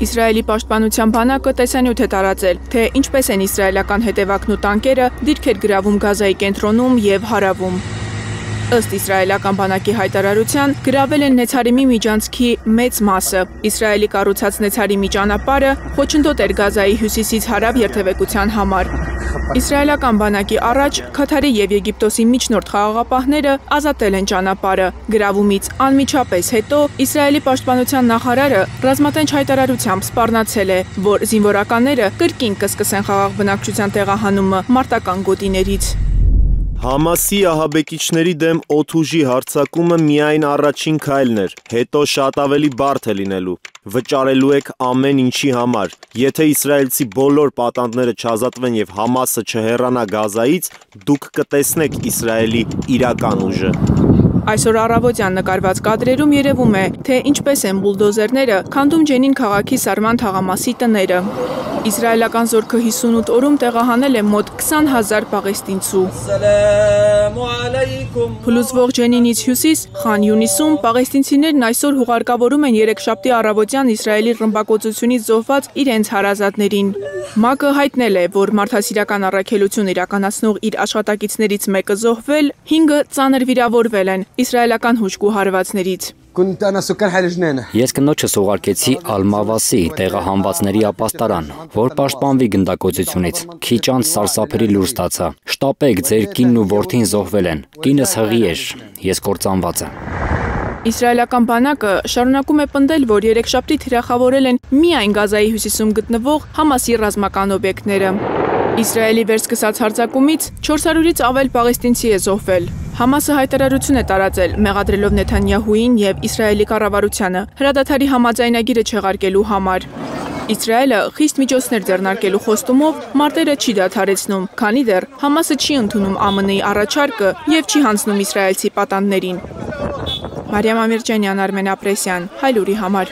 Իսրայելի պաշտպանության բանակը տեսանյութ է տարածել, թե ինչպես են իսրայելական հետևակն ու տանկերը դիրքեր գրավում Գազայի կենտրոնում և հարավում։ Ըստ իսրայելական բանակի հայտարարության, գրավել են Նեցարիմի միջանցքի մեծ մասը։ Իսրայելի կառուցած Նեցարիմի ճանապարհը խոչընդոտ էր Գազայի հյուսիսից հարավ երթևեկության համար։ Իսրայելական բանակի առաջ Քաթարի և Եգիպտոսի միջնորդ խաղաղապահները ազատել են ճանապարհը։ Գրավումից անմիջապես հետո Իսրայելի պաշտպանության նախարարը ռազմատենչ հայտարարությամբ սպառնացել է, որ զինվորականները կրկին կսկսեն խաղաղ բնակչության տեղահանումը մարտական գոտիներից։ Համասի ահաբեկիչների դեմ օդուժի հարձակումը միայն առաջին քայլն էր, հետո շատ ավելի բարդ է լինելու։ Վճարելու եք ամեն ինչի համար։ Եթե իսրայելցի բոլոր պատանդները չազատվեն եւ Համասը չհեռանա Գազայից, դուք կտեսնեք Իսրայելի իրական ուժը։ Այսօր առավոտյան նկարված կադրերում երևում է, թե ինչպես են բուլդոզերները քանդում Ջենին քաղաքի Սարման թաղամասի տները։ Իսրայելական զորքը 58 օրում տեղահանել է մոտ 20,000 պաղեստինցու։ Փլուզվող Ջենինից հյուսիս Խան Յունիսում պաղեստինցիներն այսօր հուղարկավորում են երեքշաբթի առավոտյան Իսրայելի ռմբակոծությունից զոհված իրենց հարազատներին։ ՄԱԿ-ը հայտնել է, որ մարդասիրական առաքելություն իրականացնող իր աշխատակիցներից մեկը զոհվել, 5-ը ծանր վիրավորվել են իսրայելական հուժկու հարվածներից։ Ես կնոջս ուղարկեցի Ալ-Մավասի տեղահանվածների ապաստարան, որ պաշտպանվի գնդակոծությունից։ Քիչ անց սարսափելի լուր ստացա։ Շտապեք, ձեր կինն ու որդին զոհվել են։ Կինս հղի էր, ես կործանված եմ։ Իսրայելական բանակը շարունակում է պնդել, որ երեքշաբթի թիրախավորել են միայն Գազայի հյուսիսում գտնվող Համասի ռազմական օբյեկտները։ Իսրայելի վերսկսած հարձակումից 400-ից ավել պաղեստինցի է զոհվել։ Համասը հայտարարություն է տարածել, մեղադրելով Նեթանյահուին և Իսրայելի կառավարությանը հրադադարի համաձայնագիրը չեղարկելու համար։ Իսրայելը խիստ միջոցներ ձեռնարկելու խոստումով մարտերը չի դադարեցնում, քանի դեռ Համասը չի ընդունում ԱՄՆ-ի առաջարկը և չի հանձնում իսրայելցի պատանդներին։ Մարիամ Ամիրջանյան, Արմեն Ապրեսյան, Հայլուրի համար։